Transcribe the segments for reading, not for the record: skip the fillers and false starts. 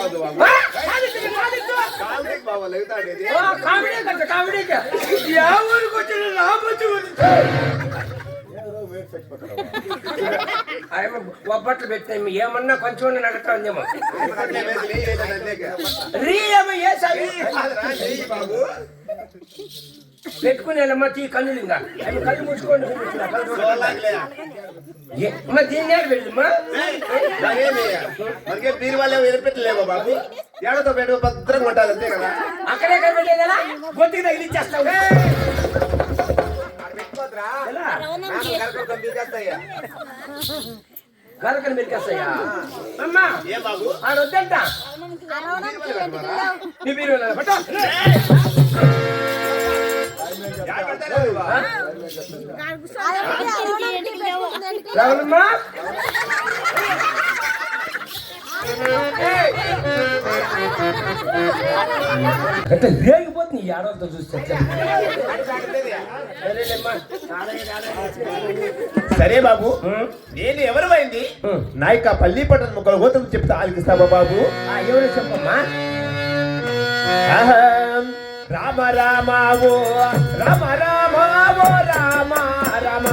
కాదు ఒబ్బట్లు పెట్టాము ఏమన్నా కొంచెం నడకందేమో పెట్టుకునేమ్మా తీ కన్నులు ఇంకా అవి కళ్ళు మూసుకోండి దీన్ని వెళ్ళమ్మా మనకే దీని వల్ల వినిపెట్టలేవా బాబు ఏడతో పెట్టు భద్రంగా ఉంటుంది అంతే కదా అక్కడే కనిపెట్టేదా గొంతుకి తగిలిచ్చేస్తావు గరకని మెరికేస్తాయా అమ్మా ఏ బాబు ఆడొద్దంట మీరు రావణమ్మా అంటే లేకపోతే నీ ఆడవాళ్ళతో చూస్తే సరే బాబు నేను ఎవరిమైంది నాయక పల్లి పట్టణ ముక్కల గోతం చెప్తా ఆలకిస్తావా బాబు ఎవరు చెప్పమ్మా రామ రామావో రామ రామావో రామ రామ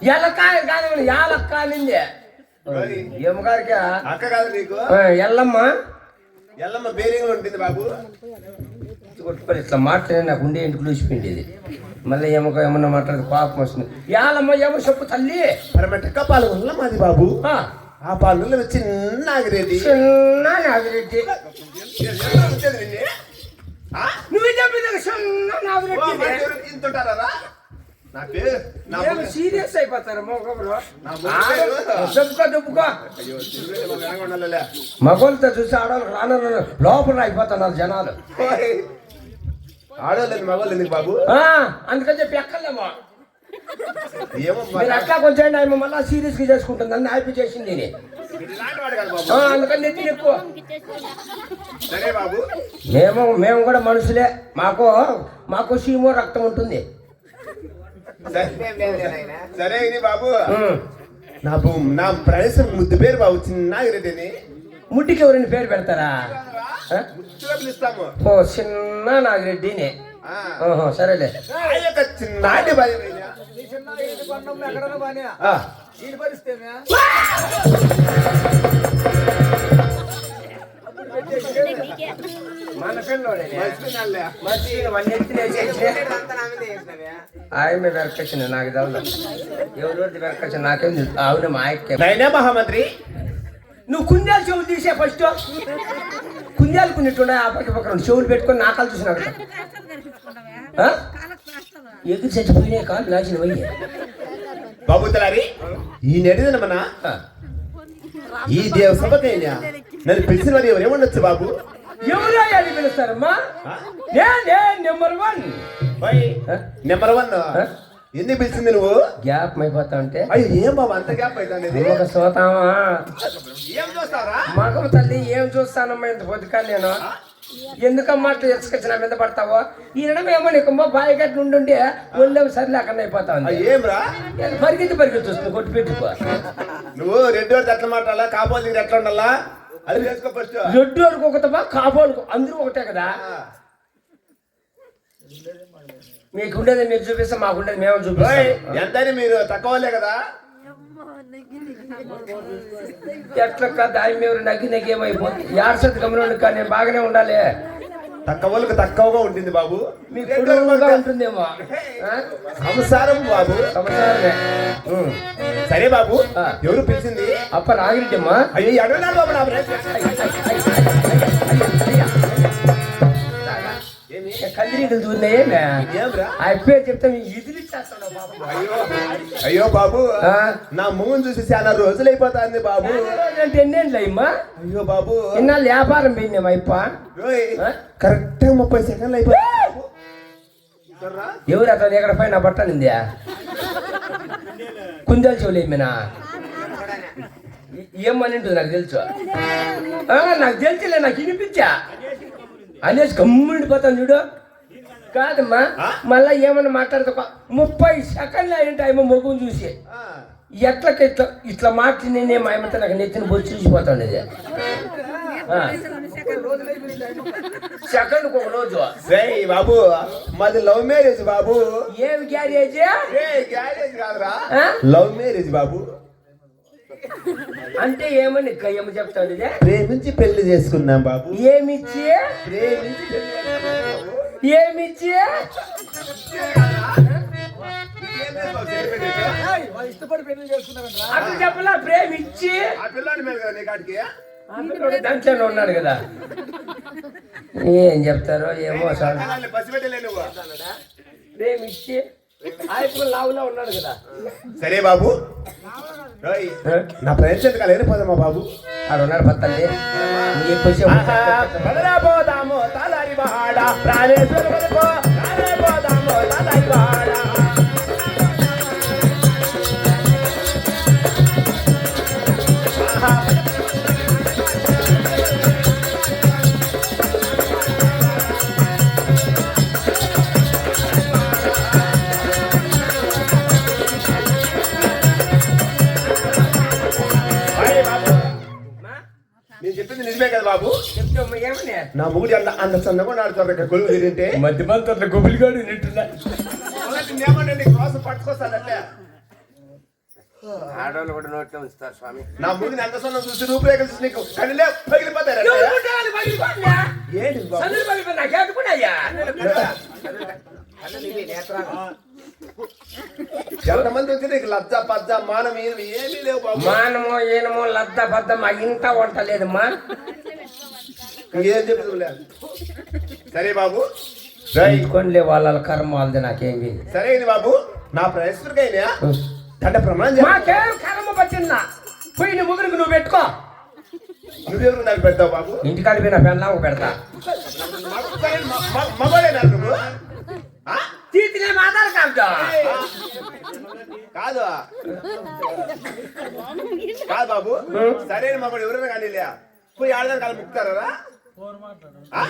ఎల్లకాయ కాదు యాలక్క నింది ఎమ్మగారికి అక్క కాదు నీకు ఎల్లమ్మ ఎల్లమ్మ బేరింగ్ ఉంటుంది బాబు కొట్టుకొని ఇట్లా మాట్లాడి నాకు ఉండే ఇంటికి లూసిపోయింది మళ్ళీ ఏమన్నా మాట్లాడితే పాపం వస్తుంది యాలమ్మ ఏమో చెప్పు తల్లి పరమటక్క పాలు వల్ల మాది బాబు ఆ పాలు చిన్న ఆగిరెడ్డి చిన్న నాగిరెడ్డి నువ్వు చెప్పేది చిన్న నాగిరెడ్డి ఇంతుంటారా సీరియస్ అయిపోతారు చెప్పుకో దుప్పుకో మగోళ్ళతో చూసి ఆడవాళ్ళకి రాను లోపల అయిపోతున్నారు జనాలు ఆడవాళ్ళని మగవాళ్ళు బాబు అందుకని చెప్పి ఎక్కలేమో మీరు అట్లా కొంచెం ఆయన మళ్ళీ సీరియస్ గా చేసుకుంటుంది అని హ్యాపీ చేసింది అందుకని నెత్తి ఎక్కువ మేము కూడా మనుషులే మాకు సీమో రక్తం ఉంటుంది సరే ఇది బాబు నా ప్రదేశం ముద్దు పేరు బాబు చిన్నగిరెడ్డిని ముట్టికి ఎవరిని పేరు పెడతారా పిలుస్తాము ఓ చిన్న నాగిరెడ్డిని సరేలే చిన్నాటి మన పిల్లోడే ఆయన వెరకొచ్చింది నాకు తెలదు ఎవరి వెరకొచ్చింది నాకేం ఆవిడ మా ఆయనే మహామంత్రి నువ్వు కుందేలు చెవులు తీసే ఫస్ట్ కుందేలు కొన్నిట్టుండే ఆ పక్క పక్క చెవులు పెట్టుకొని నాకాలు చూసినాడు ఎగురు చచ్చిపోయినాయి కాదు నాచిన పోయి బాబు తలారి ఈ నెడిదిన మన ఈ దేవ సభకైనా నన్ను పిలిచిన వారు ఎవరేమనొచ్చు బాబు ఎవరు అని పిలుస్తారమ్మా నెంబర్ 1 నెంబర్ 1 ఎందుకు పిలిచింది నువ్వు గ్యాప్ అయిపోతా ఉంటే అయ్యో ఏం బాబు అంత గ్యాప్ అవుతాండి చూస్తావా ఏం చూస్తావా మగం తల్లి ఏం చూస్తానమ్మా ఇంత పొద్దుకా నేను ఎందుకమ్మా అట్లా ఎసుకొచ్చి నా మీద పడతావో ఈయనమేమో నీకమ్మా బాయిగట్టు ఉండుంటే ఒళ్ళేమో సరిలే అక్కడ అయిపోతా ఉంది ఏమ్రా పరిగెత్తి వస్తుంది కొట్టి పెట్టుకో నువ్వు రెడ్డి వాడికి ఎట్లా మాట్లాడాలా కాపోలు దగ్గర ఎట్లా ఉండాలా అది వేసుకో ఫస్ట్ రెడ్డి వాడికి ఒకటమా కాపోలు అందరూ ఒకటే కదా మీకుండేది మీరు చూపిస్తాం, మాకుండేది మేము ఓయ్, చూపిస్తాం. ఎంతని మీరు తక్కువలే కదా. ఎట్లా దాని మీద నగ్గి ఏమైపోతుంది. యాడ్సత్ గమనం కానీ బాగానే ఉండాలి. తక్కువలకు తక్కువగా ఉంటుంది బాబు. మీకు పొడుగుగా ఉంటుందేమో. సంసారం బాబు. సంసారమే. సరే బాబు, ఆ. ఎవరు పిలిచింది? అప్ప నాగిరెడ్డమ్మా. అయ్యో అడగనాడు బాబు నా ప్రేమ. ఏమి? కందిరీలు చూన్నాయేమే ఏమ్రా? ఆ పేరు చెప్తే మీకు ఇదిలిచ్చేస్తాడు బాబు. అయ్యో బాబు, ఆ? నా మొహం చూసి చాలా రోజులు అయిపోతుంది బాబు. అంటే ఎన్నేళ్ళు అయ్యమ్మా? అయ్యో బాబు, ఇన్నాళ్ళు వ్యాపారం పోయిందేమా ఇప్ప? ఓయ్, ఆ? కరెక్ట్ 30 సెకండ్లు అయిపోయింది బాబు. ఎవర్రా? ఎవరు అతను ఎక్కడ పైన పట్టనిందా? కుందేలు చెవులు ఏమేనా? ఏమని ఉంటుంది నాకు తెలుసు. నాకు తెలుసులే, నాకు వినిపించా అనేసి గమ్ముండిపోతాను చూడు. కాదమ్మా, ఆ? మళ్ళా ఏమన్నా మాట్లాడతా 30 సెకండ్లు అయిన టైం మొగ్గు చూసి ఆ. ఎట్లకి ఇట్లా మాట్లాడి నేనే మా అమ్మతో నాకు నెత్తిన పోయి చూసిపోతాను. ఇది సెకండ్కి ఒక రోజు. రేయ్ బాబు, మాది లవ్ మ్యారేజ్ బాబు. ఏమి గ్యారేజ్? గ్యారేజ్ కాదురా, ఆ? లవ్ మ్యారేజ్ బాబు. అంటే ఏమని ఏమి చెప్తాడు? ఇదే ప్రేమించి పెళ్లి చేసుకున్నాం బాబు. ఏమిచ్చి? ప్రేమించి పెళ్లి చేసుకున్నాం బాబు. ఏమిచ్చి? అక్కడ చెప్పలా ప్రేమిచ్చి. ఆ పిల్లాడి మీద కదా నీ కాడికి. ఆ పిల్లోడు దాంట్లోనే ఉన్నాడు కదా. ఏం చెప్తారో ఏమో సార్. పిల్లాడిని పసిపెట్టలే నువ్వు. ప్రేమిచ్చి ఆయన లావులా ఉన్నాడు కదా. సరే బాబు, రేయ్, నా ఫ్రెండ్స్ ఎంత కాలేదు పోదామా బాబు? ఆడు ఉన్నాడు పత్తండి. ఎక్కువ పోదాము తలారి వాడ, ప్రాణేశ్వర పోదాము తలారి వాడ. నేను చెప్పింది నిజమే కదా బాబు? చెప్తే ఏమని నా ముగుడి అంత చందగా నాడుతారు ఇక్కడ కొలువు తింటే మధ్య మధ్య గుబిలిగాడు నింటున్నా. ఏమంటే కోసం పట్టుకొస్తానంటే ఆడవాళ్ళు కూడా నోట్లో ఉంచుతారు స్వామి. నా ముగిని అంత సొన్నం చూసి రూపురేఖలు చూసి నీకు కళ్ళే పగిలిపోతారు. ఏంటి బాబు? ఎంతమంది వచ్చి నీకు లజ్జ పజ్జ మానం ఏమీ లేవు బాబు. మానమో ఏనమో లద్ద బద్ద మా ఇంట వంట లేదమ్మా. ఏం చెప్తులే. సరే బాబు, కొనిలే వాళ్ళ కర్మ వాళ్ళది నాకేమి. సరే ఇది బాబు, నా ప్రయత్నకైనా అంటే ప్రమాణం మాకేం కర్మ పట్టిందా? పోయి నీ ముగ్గురికి నువ్వు పెట్టుకో. నువ్వెవరు నాకు పెడతావు బాబు? ఇంటికాడ పోయిన పెళ్ళాము పెడతా. మగోడేనా నువ్వు? తీతినే ఆధార్ కార్డు కాదు కాదు బాబు, సరైన మగోడు ఎవరైనా కానీ పోయి ఆడదాని కాదు ముక్తారా?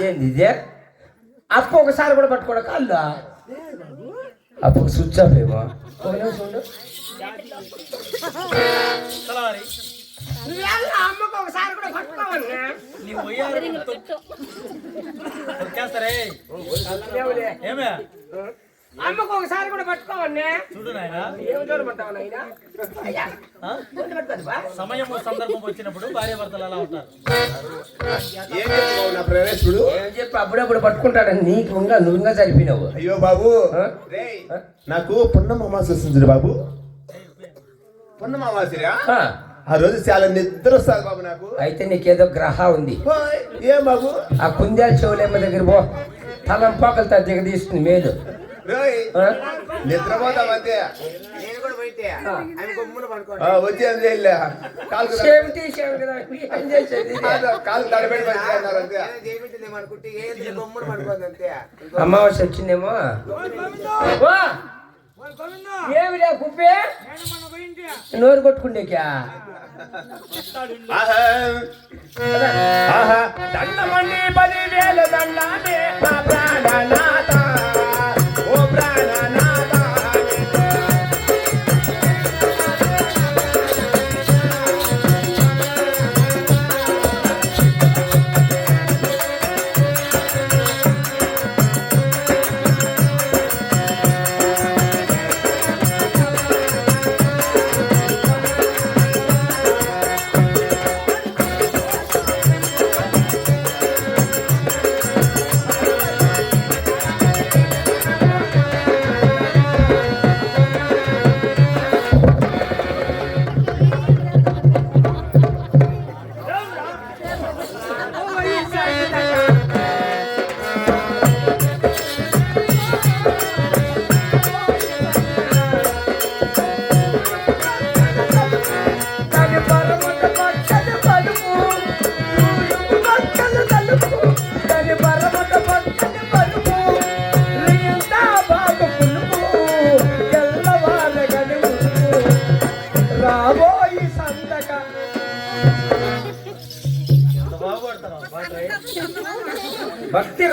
ఏంది ఇదే? అప్పు ఒకసారి కూడా పట్టుకోవడం కాళ్ళు. అప్పుకు స్విచ్ ఆఫ్ ఏమో. అమ్మకు ఒకసారి కూడా పట్టుకోవాలి. అమ్మకు ఒకసారి కూడా పట్టుకోవాలి. ఏమి చూడమంటావు నాయనా? సమయం సందర్భం వచ్చినప్పుడు భార్య భర్తలు అలా ఉంటారు. ఏం చెప్తావు నా ప్రవేశుడు? ఏం చెప్పి అప్పుడప్పుడు పట్టుకుంటాడని నీకు నువ్వు ఇంకా సరిపోయినావు. అయ్యో బాబు, నాకు పున్నమ అమావాస్య వస్తుంది బాబు. పున్నమ అమావాస్య ఆ రోజు చాలా నిద్ర వస్తుంది బాబు నాకు. అయితే నీకేదో గ్రహ ఉంది. ఏం బాబు? ఆ కుందేలు చెవులేమ్మ దగ్గర పో, తలం పోకలతో దిగ తీసుకుని మేలు. నిద్రపోతాం అంతే. వచ్చి ఏం చేయలే, కాలు తడబెట్టి అంతే. అమావాస్య వచ్చిందేమో. ఏమిరా కుప్పే నోరు కొట్టుకుండేకా? దండమండి 10,000 దండామే నా ప్రాణనాథ, ఓ ప్రాణనాథ.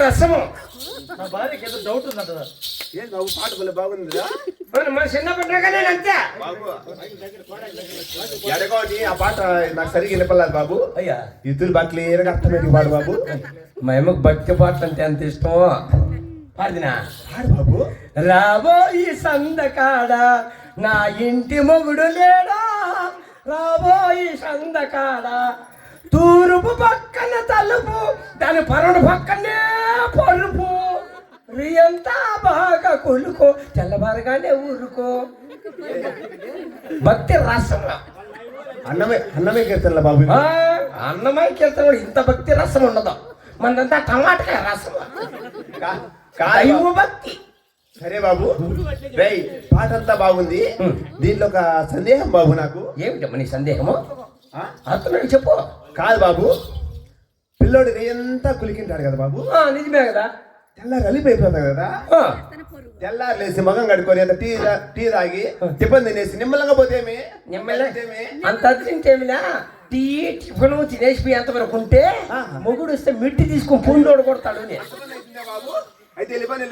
రసము. నా భార్యకి ఏదో డౌట్ ఉందంట. ఏం బాబు పాట భలే బాగుందిరా మన చిన్నప్పటిగా నేను అంతే. బాబు ఎడగోని ఆ పాట నాకు సరిగ్గా వినపడలేదు బాబు. అయ్యా ఇద్దరు బాగా క్లియర్ గా అర్థమైంది పాడు బాబు. మా అమ్మకు భక్తి పాటలు అంటే ఎంత ఇష్టమో. పాడినా పాడు బాబు. రాబోయి సందకాడ నా ఇంటి మొగుడు లేడా, రాబోయి సందకాడ తూర్పు పక్కన తలుపు, దాని పరుడు పక్కనే పరుపు, రియంతా బాగా కొలుకో, తెల్లబారగానే ఊరుకో. భక్తి రసం. అన్నమే కీర్తనల బాబు. అన్నమయ్య కీర్తన ఇంత భక్తి రసం ఉండదు. మనదంతా టమాటకాయ రసం. దైవ భక్తి. సరే బాబు, రేయ్ పాట అంతా బాగుంది. దీంట్లో ఒక సందేహం బాబు నాకు. ఏమిటమ్మా నీ సందేహము? అర్థమేమి చెప్పు. కాదు బాబు, పిల్లోడు రేయంతా కులికింటాడు కదా బాబు. నిజమే కదా. తెల్లారి అలిపోయిపోతాడు కదా. తెల్లారు లేసి మగం కడుకొని అంత టీ తాగి టిఫిన్ తినేసి నిమ్మలంగా పోతేమి అంత తింటేమినా టీ టిఫిన్ తినేసి ఎంతవరకు ఉంటే మొగుడు వస్తే మిట్టి తీసుకుని పుండోడు కొడతాడు. బాబు అయితే వెళ్ళిపోయి